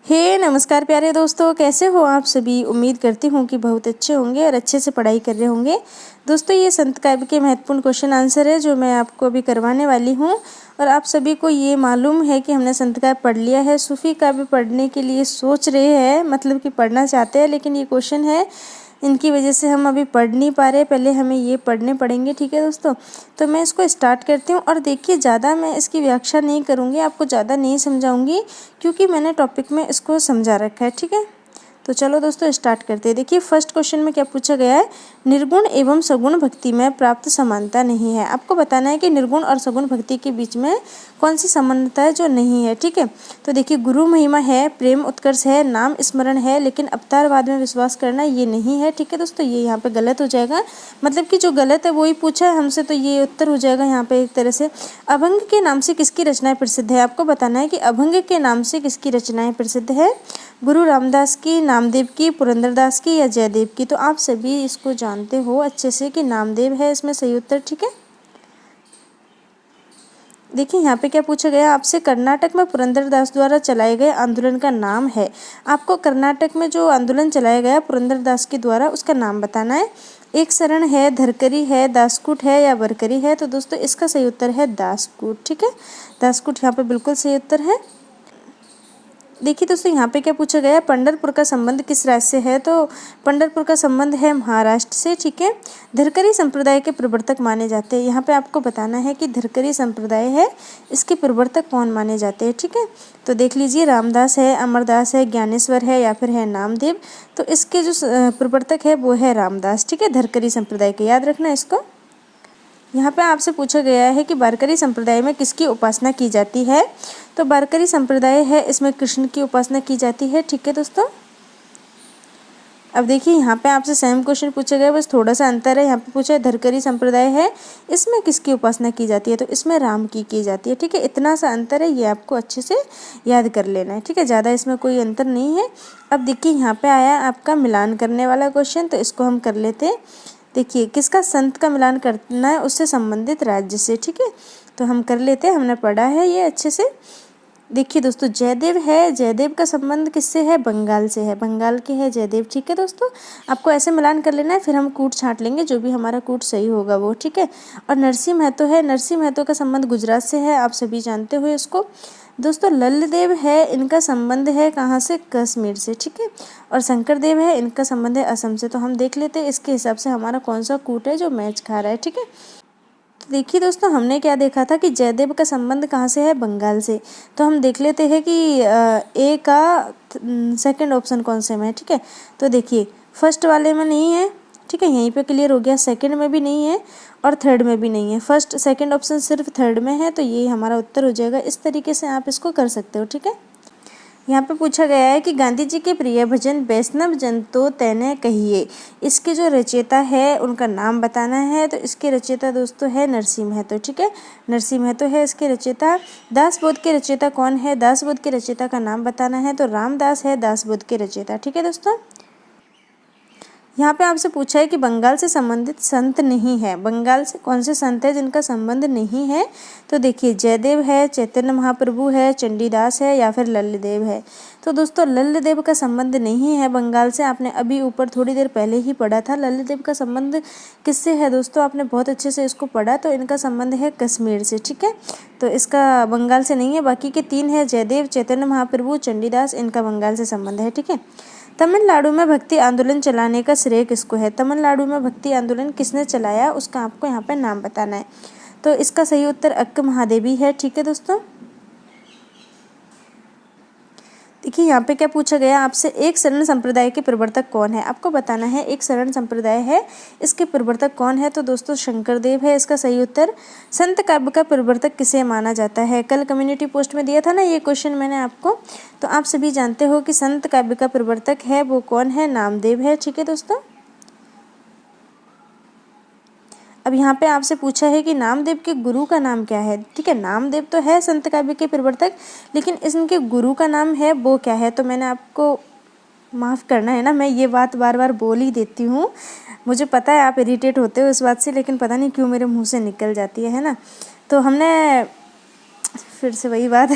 नमस्कार प्यारे दोस्तों, कैसे हो आप सभी। उम्मीद करती हूँ कि बहुत अच्छे होंगे और अच्छे से पढ़ाई कर रहे होंगे। दोस्तों, ये संत काव्य के महत्वपूर्ण क्वेश्चन आंसर है जो मैं आपको अभी करवाने वाली हूँ। और आप सभी को ये मालूम है कि हमने संत काव्य पढ़ लिया है। सूफी काव्य पढ़ने के लिए सोच रहे हैं, मतलब कि पढ़ना चाहते हैं, लेकिन ये क्वेश्चन है, इनकी वजह से हम अभी पढ़ नहीं पा रहे। पहले हमें ये पढ़ने पड़ेंगे, ठीक है दोस्तों। तो मैं इसको स्टार्ट करती हूँ। और देखिए, ज़्यादा मैं इसकी व्याख्या नहीं करूँगी, आपको ज़्यादा नहीं समझाऊँगी, क्योंकि मैंने टॉपिक में इसको समझा रखा है, ठीक है। तो चलो दोस्तों स्टार्ट करते हैं। देखिए, फर्स्ट क्वेश्चन में क्या पूछा गया है, निर्गुण एवं सगुण भक्ति में प्राप्त समानता नहीं है। आपको बताना है कि निर्गुण और सगुण भक्ति के बीच में कौन सी समानता है जो नहीं है, ठीक है। तो देखिए, गुरु महिमा है, प्रेम उत्कर्ष है, नाम स्मरण है, लेकिन अवतारवाद में विश्वास करना ये नहीं है, ठीक है दोस्तों। ये यहाँ पे गलत हो जाएगा, मतलब कि जो गलत है वही पूछा है हमसे, तो ये उत्तर हो जाएगा यहाँ पे एक तरह से। अभंग के नाम से किसकी रचनाएं प्रसिद्ध है। आपको बताना है कि अभंग के नाम से किसकी रचनाएं प्रसिद्ध है। गुरु रामदास की, नामदेव की, पुरंदरदास की या जयदेव की। तो आप सभी इसको जानते हो अच्छे से कि नामदेव है इसमें सही उत्तर, ठीक है। देखिए, यहाँ पे क्या पूछा गया आपसे, कर्नाटक में पुरंदरदास द्वारा चलाए गए आंदोलन का नाम है। आपको कर्नाटक में जो आंदोलन चलाया गया पुरंदरदास के द्वारा, उसका नाम बताना है। एक शरण है, धरकरी है, दासकूट है या बरकरी है। तो दोस्तों इसका सही उत्तर है दासकूट, ठीक है। दासकूट यहाँ पे बिल्कुल सही उत्तर है। देखिए दोस्तों, यहाँ पे क्या पूछा गया है, पंढरपुर का संबंध किस राज्य से है। तो पंढरपुर का संबंध है महाराष्ट्र से, ठीक है। धरकरी संप्रदाय के प्रवर्तक माने जाते हैं। यहाँ पे आपको बताना है कि धरकरी संप्रदाय है, इसके प्रवर्तक कौन माने जाते हैं, ठीक है। तो देख लीजिए, रामदास है, अमरदास है, ज्ञानेश्वर है या फिर है नामदेव। तो इसके जो प्रवर्तक है वो है रामदास, ठीक है, धरकरी संप्रदाय के, याद रखना इसको। यहाँ पे आपसे पूछा गया है कि वारकरी संप्रदाय में किसकी उपासना की जाती है। तो वारकरी संप्रदाय है, इसमें कृष्ण की उपासना की जाती है, ठीक है दोस्तों। अब देखिए, यहाँ पे आपसे सेम क्वेश्चन पूछा गया, बस थोड़ा सा अंतर है। यहाँ पे पूछा है धरकरी संप्रदाय है, इसमें किसकी उपासना की जाती है। तो इसमें राम की जाती है, ठीक है। इतना सा अंतर है, ये आपको अच्छे से याद कर लेना है, ठीक है। ज़्यादा इसमें कोई अंतर नहीं है। अब देखिए, यहाँ पे आया आपका मिलान करने वाला क्वेश्चन, तो इसको हम कर लेते हैं। देखिए, किसका संत का मिलान करना है, उससे संबंधित राज्य से, ठीक है। तो हम कर लेते हैं, हमने पढ़ा है ये अच्छे से। देखिए दोस्तों, जयदेव है, जयदेव का संबंध किससे है, बंगाल से है, बंगाल के है जयदेव, ठीक है दोस्तों। आपको ऐसे मिलान कर लेना है, फिर हम कूट छांट लेंगे, जो भी हमारा कूट सही होगा वो, ठीक है। और नरसिंह महतो है, नरसिंह महतो का संबंध गुजरात से है, आप सभी जानते हो इसको। दोस्तों, लल्लदेव है, इनका संबंध है कहाँ से, कश्मीर से, ठीक है। और शंकरदेव है, इनका संबंध है असम से। तो हम देख लेते हैं इसके हिसाब से हमारा कौन सा कूट है जो मैच खा रहा है, ठीक है। तो देखिए दोस्तों, हमने क्या देखा था कि जयदेव का संबंध कहाँ से है, बंगाल से। तो हम देख लेते हैं कि ए का सेकंड ऑप्शन कौन से में है, ठीक है। तो देखिए, फर्स्ट वाले में नहीं है, ठीक है, यहीं पे क्लियर हो गया। सेकंड में भी नहीं है और थर्ड में भी नहीं है। फर्स्ट सेकंड ऑप्शन सिर्फ थर्ड में है, तो ये हमारा उत्तर हो जाएगा। इस तरीके से आप इसको कर सकते हो, ठीक है। यहाँ पे पूछा गया है कि गांधी जी के प्रिय भजन वैष्णव जन तो तैने कहिए, इसके जो रचयिता है उनका नाम बताना है। तो इसके रचयिता दोस्तों है नरसिंह महतो, ठीक है। नरसिंह महतो है इसके रचयिता। दासबोध के रचयिता कौन है, दासबोध के रचयिता का नाम बताना है। तो रामदास है दासबोध के रचयिता, ठीक है दोस्तों। यहाँ पे आपसे पूछा है कि बंगाल से संबंधित संत नहीं है, बंगाल से कौन से संत है जिनका संबंध नहीं है। तो देखिए, जयदेव है, चैतन्य महाप्रभु है, चंडीदास है या फिर लल्लदेव है। तो दोस्तों, लल्लदेव का संबंध नहीं है बंगाल से। आपने अभी ऊपर थोड़ी देर पहले ही पढ़ा था। लल्लदेव का संबंध किससे है दोस्तों, आपने बहुत अच्छे से इसको पढ़ा। तो इनका संबंध है कश्मीर से, ठीक है। तो इसका बंगाल से नहीं है। बाकी के तीन है, जयदेव, चैतन्य महाप्रभु, चंडीदास, इनका बंगाल से संबंध है, ठीक है। तमिलनाडु में भक्ति आंदोलन चलाने का श्रेय किसको है। तमिलनाडु में भक्ति आंदोलन किसने चलाया, उसका आपको यहाँ पे नाम बताना है। तो इसका सही उत्तर अक्क महादेवी है, ठीक है दोस्तों। देखिए, यहाँ पे क्या पूछा गया आपसे, एक शरण संप्रदाय के प्रवर्तक कौन है। आपको बताना है एक शरण संप्रदाय है, इसके प्रवर्तक कौन है। तो दोस्तों, शंकरदेव है इसका सही उत्तर। संत काव्य का प्रवर्तक किसे माना जाता है, कल कम्युनिटी पोस्ट में दिया था ना ये क्वेश्चन मैंने आपको। तो आप सभी जानते हो कि संत काव्य का प्रवर्तक है वो कौन है, नामदेव है, ठीक है दोस्तों। अब यहाँ पे आपसे पूछा है कि नामदेव के गुरु का नाम क्या है, ठीक है। नामदेव तो है संत काव्य के प्रवर्तक, लेकिन इनके गुरु का नाम है वो क्या है। तो मैंने आपको माफ़ करना है ना, मैं ये बात बार बार बोल ही देती हूँ। मुझे पता है आप इरिटेट होते हो इस बात से, लेकिन पता नहीं क्यों मेरे मुँह से निकल जाती है ना। तो हमने फिर से वही बात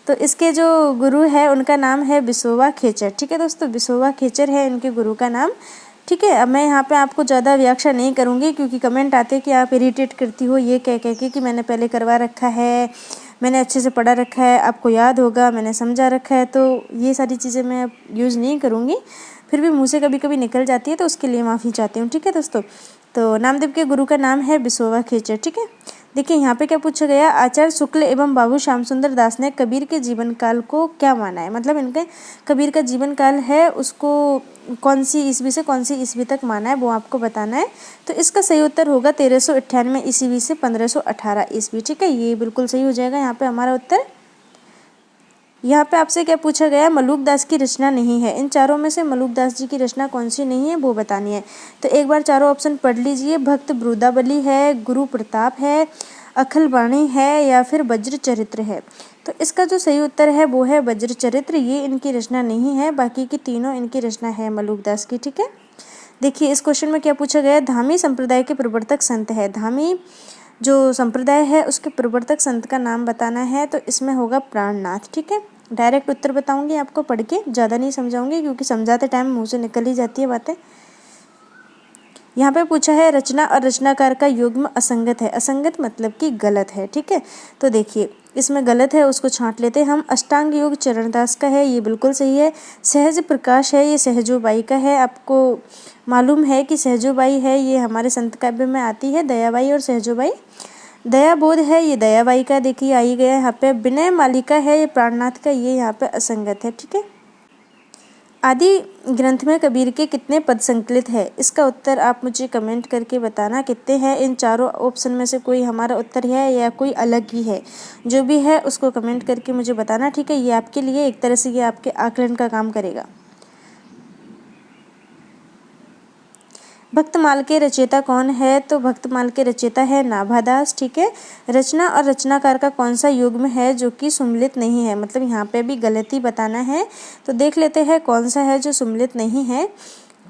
तो इसके जो गुरु है उनका नाम है बिसोबा खेचर। ठीक है दोस्तों, बिसोबा खेचर है इनके गुरु का नाम। ठीक है, अब मैं यहाँ पे आपको ज़्यादा व्याख्या नहीं करूँगी क्योंकि कमेंट आते कि आप इरिटेट करती हो ये कह के कि मैंने पहले करवा रखा है, मैंने अच्छे से पढ़ा रखा है, आपको याद होगा, मैंने समझा रखा है, तो ये सारी चीज़ें मैं यूज़ नहीं करूँगी। फिर भी मुँह से कभी कभी निकल जाती है तो उसके लिए माफ़ी चाहती हूँ। ठीक है दोस्तों, तो नामदेव के गुरु का नाम है बिसोबा खेचर। ठीक है, देखिए यहाँ पे क्या पूछा गया, आचार्य शुक्ल एवं बाबू श्याम सुंदर दास ने कबीर के जीवन काल को क्या माना है। मतलब इनके कबीर का जीवन काल है उसको कौन सी ईस्वी से कौन सी ईस्वी तक माना है वो आपको बताना है। तो इसका सही उत्तर होगा 1398 ईस्वी से 1518 ईस्वी। ठीक है, ये बिल्कुल सही हो जाएगा यहाँ पे हमारा उत्तर। यहाँ पे आपसे क्या पूछा गया, मलूक दास की रचना नहीं है। इन चारों में से मलूक दास जी की रचना कौन सी नहीं है वो बतानी है। तो एक बार चारों ऑप्शन पढ़ लीजिए, भक्त ब्रूदाबली है, गुरु प्रताप है, अखिल वाणी है या फिर वज्र चरित्र है। तो इसका जो सही उत्तर है वो है वज्र चरित्र, ये इनकी रचना नहीं है, बाकी की तीनों इनकी रचना है मलूक दास की। ठीक है, देखिए इस क्वेश्चन में क्या पूछा गया है, धामी संप्रदाय के प्रवर्तक संत है। धामी जो संप्रदाय है उसके प्रवर्तक संत का नाम बताना है, तो इसमें होगा प्राणनाथ। ठीक है, डायरेक्ट उत्तर बताऊंगी आपको पढ़ के, ज़्यादा नहीं समझाऊंगी क्योंकि समझाते टाइम मुंह से निकल ही जाती है बातें। यहाँ पे पूछा है रचना और रचनाकार का युग्म असंगत है। असंगत मतलब कि गलत है। ठीक है, तो देखिए इसमें गलत है उसको छांट लेते हैं हम। अष्टांग योग चरणदास का है, ये बिल्कुल सही है। सहज प्रकाश है, ये सहजोबाई का है। आपको मालूम है कि सहजोबाई है ये हमारे संत काव्य में आती है, दयाबाई और सहजोबाई। दया बोध है, ये दयाबाई का देखिए आई गया यहाँ पे। विनय मालिका है, ये प्राणनाथ का, ये यहाँ पे असंगत है। ठीक है, आदि ग्रंथ में कबीर के कितने पद संकलित है। इसका उत्तर आप मुझे कमेंट करके बताना कितने हैं। इन चारों ऑप्शन में से कोई हमारा उत्तर है या कोई अलग ही है, जो भी है उसको कमेंट करके मुझे बताना। ठीक है, ये आपके लिए एक तरह से ये आपके आकलन का काम करेगा। भक्तमाल के रचयिता कौन है, तो भक्तमाल के रचयिता है नाभादास। ठीक है, रचना और रचनाकार का कौन सा युग्म है जो कि सुम्मिलित नहीं है। मतलब यहाँ पे भी गलती बताना है, तो देख लेते हैं कौन सा है जो सुम्मिलित नहीं है।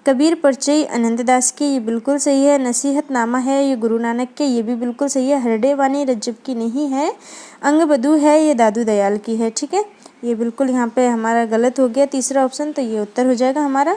कबीर परिचय अनंतदास की, ये बिल्कुल सही है। नसीहतनामा है, ये गुरु नानक के, ये भी बिल्कुल सही है। हरडे वाणी रज्जब की नहीं है। अंगबधू है, ये दादू दयाल की है। ठीक है, ये बिल्कुल यहाँ पे हमारा गलत हो गया तीसरा ऑप्शन, तो ये उत्तर हो जाएगा हमारा।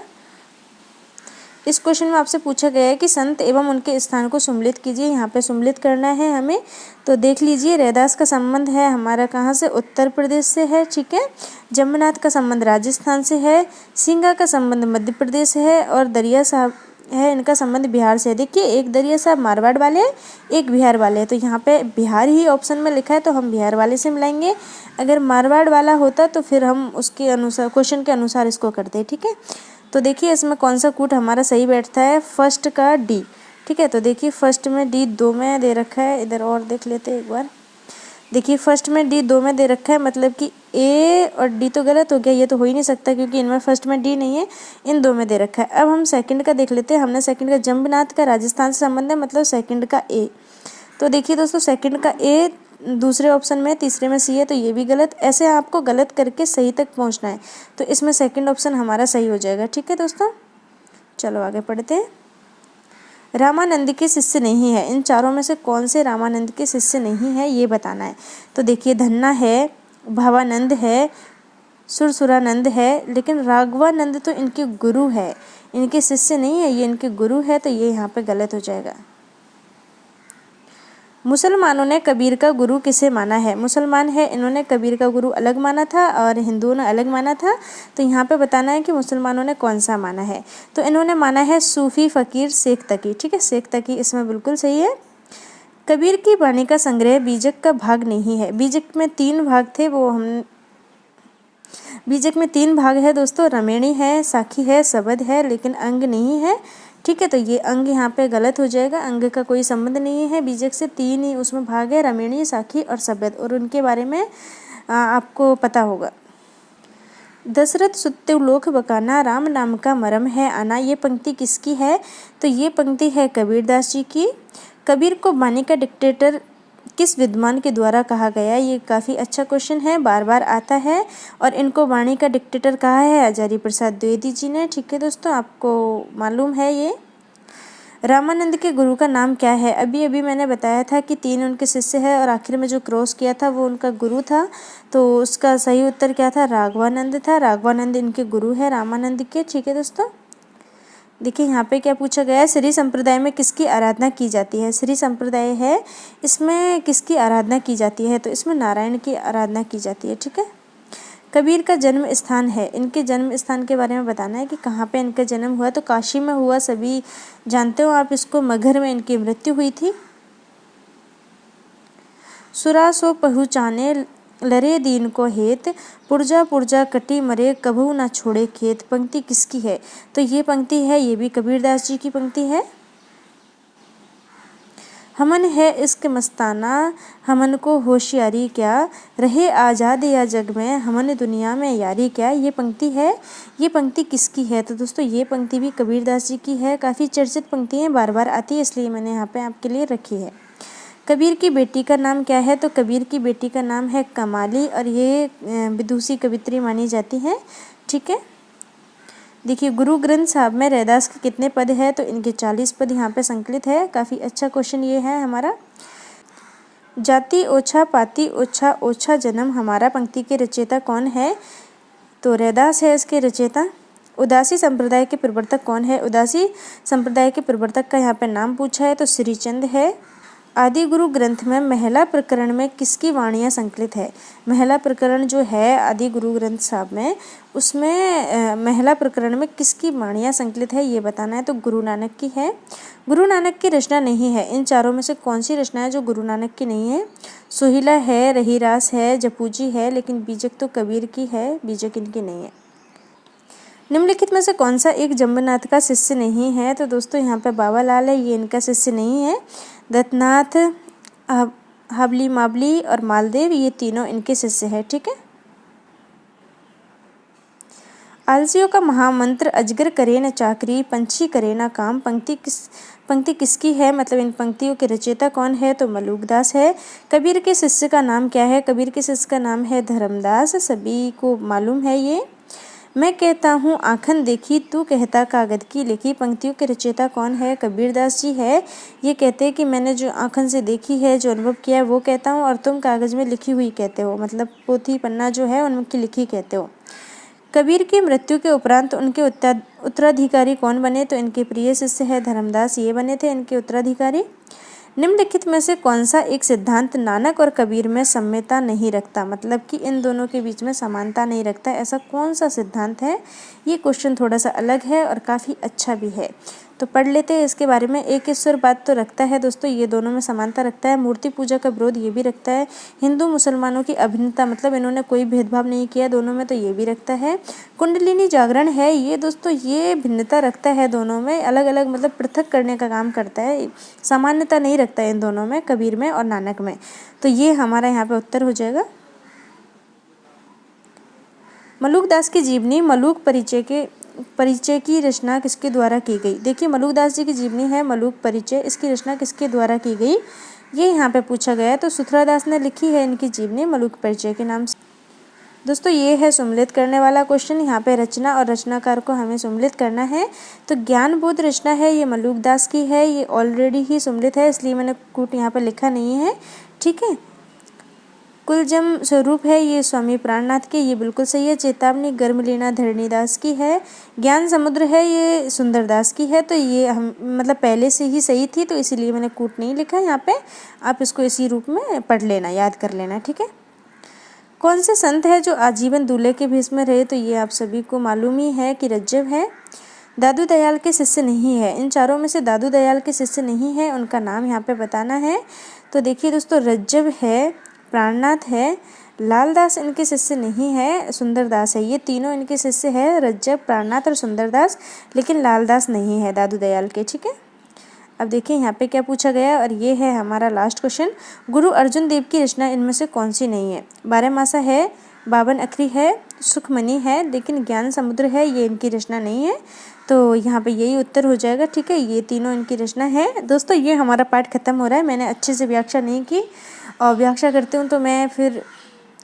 इस क्वेश्चन में आपसे पूछा गया है कि संत एवं उनके स्थान को सुम्मिलित कीजिए। यहाँ पे सुम्मिलित करना है हमें, तो देख लीजिए रैदास का संबंध है हमारा कहाँ से, उत्तर प्रदेश से है। ठीक है, जम्बनाथ का संबंध राजस्थान से है, सिंगा का संबंध मध्य प्रदेश है और दरिया साहब है इनका संबंध बिहार से है। देखिए एक दरिया साहब मारवाड़ वाले हैं, एक बिहार वाले हैं, तो यहाँ पे बिहार ही ऑप्शन में लिखा है तो हम बिहार वाले से मिलाएंगे। अगर मारवाड़ वाला होता तो फिर हम उसके अनुसार क्वेश्चन के अनुसार इसको करते। ठीक है, तो देखिए इसमें कौन सा कूट हमारा सही बैठता है, फर्स्ट का डी। ठीक है, तो देखिए फर्स्ट में डी 2 में दे रखा है, इधर और देख लेते हैं एक बार। देखिए फर्स्ट में डी 2 में दे रखा है, मतलब कि ए और डी तो गलत हो गया, ये तो हो ही नहीं सकता क्योंकि इनमें फर्स्ट में डी नहीं है, इन 2 में दे रखा है। अब हम सेकंड का देख लेते हैं। हमने सेकंड का जम्बनाथ का राजस्थान से संबंध है, मतलब सेकंड का ए। तो देखिए दोस्तों सेकंड का ए दूसरे ऑप्शन में, तीसरे में सी है, तो ये भी गलत। ऐसे आपको गलत करके सही तक पहुंचना है, तो इसमें सेकंड ऑप्शन हमारा सही हो जाएगा। ठीक है दोस्तों, चलो आगे पढ़ते हैं। रामानंद के शिष्य नहीं है। इन चारों में से कौन से रामानंद के शिष्य नहीं है ये बताना है। तो देखिए धन्ना है, भावानंद है, सुरसुरानंद है, लेकिन राघवानंद तो इनके गुरु है, इनके शिष्य नहीं है, ये इनके गुरु है, तो ये यहाँ पे गलत हो जाएगा। मुसलमानों ने कबीर का गुरु किसे माना है। मुसलमान है इन्होंने कबीर का गुरु अलग माना था और हिंदुओं ने अलग माना था, तो यहाँ पे बताना है कि मुसलमानों ने कौन सा माना है। तो इन्होंने माना है सूफी फ़कीर शेख तकी। ठीक है, शेख तकी इसमें बिल्कुल सही है। कबीर की वाणी का संग्रह बीजक का भाग नहीं है। बीजक में 3 भाग थे, वो हम बीजक में 3 भाग है दोस्तों, रमेणी है, साखी है, शबद है, लेकिन अंग नहीं है। ठीक है, तो ये अंग यहाँ पे गलत हो जाएगा, अंग का कोई संबंध नहीं है बीजक से। 3 ही उसमें भाग है, रमेणी, साखी और शबद, और उनके बारे में आपको पता होगा। दशरथ सुत्ते लोक बकाना, राम नाम का मरम है आना, ये पंक्ति किसकी है। तो ये पंक्ति है कबीरदास जी की। कबीर को वाणी का डिक्टेटर किस विद्वान के द्वारा कहा गया, ये काफ़ी अच्छा क्वेश्चन है, बार बार आता है। और इनको वाणी का डिक्टेटर कहा है आचार्य प्रसाद द्विवेदी जी ने। ठीक है दोस्तों, आपको मालूम है ये। रामानंद के गुरु का नाम क्या है? अभी अभी मैंने बताया था कि 3 उनके शिष्य हैं और आखिर में जो क्रॉस किया था वो उनका गुरु था। तो उसका सही उत्तर क्या था? राघवानंद था। राघवानंद इनके गुरु है रामानंद के। ठीक है दोस्तों, देखिए यहाँ पे क्या पूछा गया है, श्री संप्रदाय में किसकी आराधना की जाती है? श्री संप्रदाय है, इसमें किसकी आराधना की जाती है? तो इसमें नारायण की आराधना की जाती है। ठीक है, कबीर का जन्म स्थान है, इनके जन्म स्थान के बारे में बताना है कि कहाँ पे इनका जन्म हुआ। तो काशी में हुआ, सभी जानते हो आप इसको। मगहर में इनकी मृत्यु हुई थी। सुरा सो पहुँचाने लरे दीन को हेत, पुरजा पुरजा कटी मरे कभू ना छोड़े खेत। पंक्ति किसकी है? तो ये पंक्ति है, ये भी कबीरदास जी की पंक्ति है। हमन है इश्क मस्ताना, हमन को होशियारी क्या, रहे आज़ाद या जग में, हमन दुनिया में यारी क्या। ये पंक्ति है, ये पंक्ति किसकी है? तो दोस्तों ये पंक्ति भी कबीरदास जी की है। काफ़ी चर्चित पंक्ति है, बार बार आती है, इसलिए मैंने यहाँ पे आपके लिए रखी है। कबीर की बेटी का नाम क्या है? तो कबीर की बेटी का नाम है कमाली और ये विदुषी कवित्री मानी जाती है। ठीक है, देखिए गुरु ग्रंथ साहब में रैदास के कितने पद है? तो इनके 40 पद यहाँ पे संकलित है। काफ़ी अच्छा क्वेश्चन ये है हमारा। जाति ओछा पाति ओछा ओछा जन्म हमारा, पंक्ति के रचयिता कौन है? तो रैदास है इसके रचयिता। उदासी संप्रदाय के प्रवर्तक कौन है? उदासी संप्रदाय के प्रवर्तक का यहाँ पे नाम पूछा है, तो श्रीचंद है। आदि गुरु ग्रंथ में महिला प्रकरण में किसकी वाणियाँ संकलित है? महिला प्रकरण जो है आदि गुरु ग्रंथ साहब में, उसमें महिला प्रकरण में किसकी वाणियाँ संकलित है ये बताना है। तो गुरु नानक की है। गुरु नानक की रचना नहीं है, इन चारों में से कौन सी रचना है जो गुरु नानक की नहीं है? सोहिला है, रहीरास है, जपूजी है, लेकिन बीजक तो कबीर की है, बीजक इनकी नहीं है। निम्नलिखित में से कौन सा एक जम्बूनाथ का शिष्य नहीं है? तो दोस्तों यहाँ पे बाबालाल है, ये इनका शिष्य नहीं है। दत्तनाथ, हाबली माबली और मालदेव, ये तीनों इनके शिष्य हैं। ठीक है, आलसियों का महामंत्र अजगर करे न चाकरी, पंछी करे न काम, पंक्ति किसकी है? मतलब इन पंक्तियों के रचयिता कौन है? तो मलूकदास है। कबीर के शिष्य का नाम क्या है? कबीर के शिष्य का नाम है धर्मदास, सभी को मालूम है ये। मैं कहता हूँ आँखन देखी, तू कहता कागद की लिखी, पंक्तियों के रचयिता कौन है? कबीरदास जी है। ये कहते हैं कि मैंने जो आँखन से देखी है, जो अनुभव किया है वो कहता हूँ, और तुम कागज़ में लिखी हुई कहते हो, मतलब पोथी पन्ना जो है उनकी लिखी कहते हो। कबीर की मृत्यु के उपरांत उनके उत्तराधिकारी कौन बने? तो इनके प्रिय शिष्य है धर्मदास, ये बने थे इनके उत्तराधिकारी। निम्नलिखित में से कौन सा एक सिद्धांत नानक और कबीर में साम्यता नहीं रखता? मतलब कि इन दोनों के बीच में समानता नहीं रखता, ऐसा कौन सा सिद्धांत है? ये क्वेश्चन थोड़ा सा अलग है और काफ़ी अच्छा भी है, तो पढ़ लेते हैं इसके बारे में। एक ईश्वर बात तो रखता है दोस्तों, ये दोनों में समानता रखता है। मूर्ति पूजा का विरोध ये भी रखता है। हिंदू मुसलमानों की अभिन्नता, मतलब इन्होंने कोई भेदभाव नहीं किया दोनों में, तो ये भी रखता है। कुंडलिनी जागरण है, ये दोस्तों ये भिन्नता रखता है दोनों में, अलग अलग मतलब पृथक करने का काम करता है, सामान्यता नहीं रखता है इन दोनों में, कबीर में और नानक में। तो ये हमारा यहाँ पे उत्तर हो जाएगा। मलूकदास की जीवनी मलूक परिचय की रचना किसके द्वारा की गई? देखिए मलूकदास जी की जीवनी है मलूक परिचय, इसकी रचना किसके द्वारा की गई ये यहाँ पे पूछा गया है। तो सुथरादास ने लिखी है इनकी जीवनी मलूक परिचय के नाम से। दोस्तों ये है सम्मिलित करने वाला क्वेश्चन, यहाँ पे रचना और रचनाकार को हमें सम्मिलित करना है। तो ज्ञान बोध रचना है, ये मलूकदास की है, ये ऑलरेडी ही सम्मिलित है, इसलिए मैंने कूट यहाँ पे लिखा नहीं है। ठीक है, कुलजम स्वरूप है, ये स्वामी प्राणनाथ के, ये बिल्कुल सही है। चेतावनी गर्मलीना धरणीदास की है। ज्ञान समुद्र है, ये सुंदरदास की है। तो ये हम मतलब पहले से ही सही थी, तो इसीलिए मैंने कूट नहीं लिखा यहाँ पे, आप इसको इसी रूप में पढ़ लेना, याद कर लेना। ठीक है, कौन से संत है जो आजीवन दूल्हे के भेष में रहे? तो ये आप सभी को मालूम ही है कि रज्जव है। दादू दयाल के शिष्य नहीं है, इन चारों में से दादू दयाल के शिष्य नहीं है, उनका नाम यहाँ पे बताना है। तो देखिए दोस्तों, रज्जव है, प्राणनाथ है, लालदास इनके शिष्य नहीं है, सुंदरदास है, ये तीनों इनके शिष्य है, रज्जव, प्राणनाथ और सुंदरदास, लेकिन लालदास नहीं है दादू दयाल के। ठीक है, अब देखिए यहाँ पे क्या पूछा गया, और ये है हमारा लास्ट क्वेश्चन। गुरु अर्जुन देव की रचना इनमें से कौन सी नहीं है? 12 मासा है, 52 अखरी है, सुखमणि है, लेकिन ज्ञान समुद्र है, ये इनकी रचना नहीं है। तो यहाँ पे यही उत्तर हो जाएगा। ठीक है, ये तीनों इनकी रचना है। दोस्तों ये हमारा पाठ खत्म हो रहा है, मैंने अच्छे से व्याख्या नहीं की, और व्याख्या करती हूँ तो मैं फिर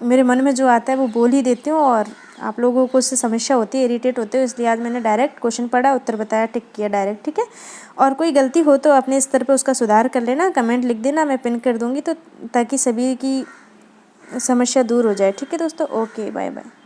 मेरे मन में जो आता है वो बोल ही देती हूँ, और आप लोगों को उससे समस्या होती है, इरिटेट होते हो, इसलिए आज मैंने डायरेक्ट क्वेश्चन पढ़ा, उत्तर बताया, टिक किया डायरेक्ट, ठीक है। और कोई गलती हो तो अपने स्तर पे उसका सुधार कर लेना, कमेंट लिख देना, मैं पिन कर दूँगी, तो ताकि सभी की समस्या दूर हो जाए, ठीक है दोस्तों। Okay, bye bye.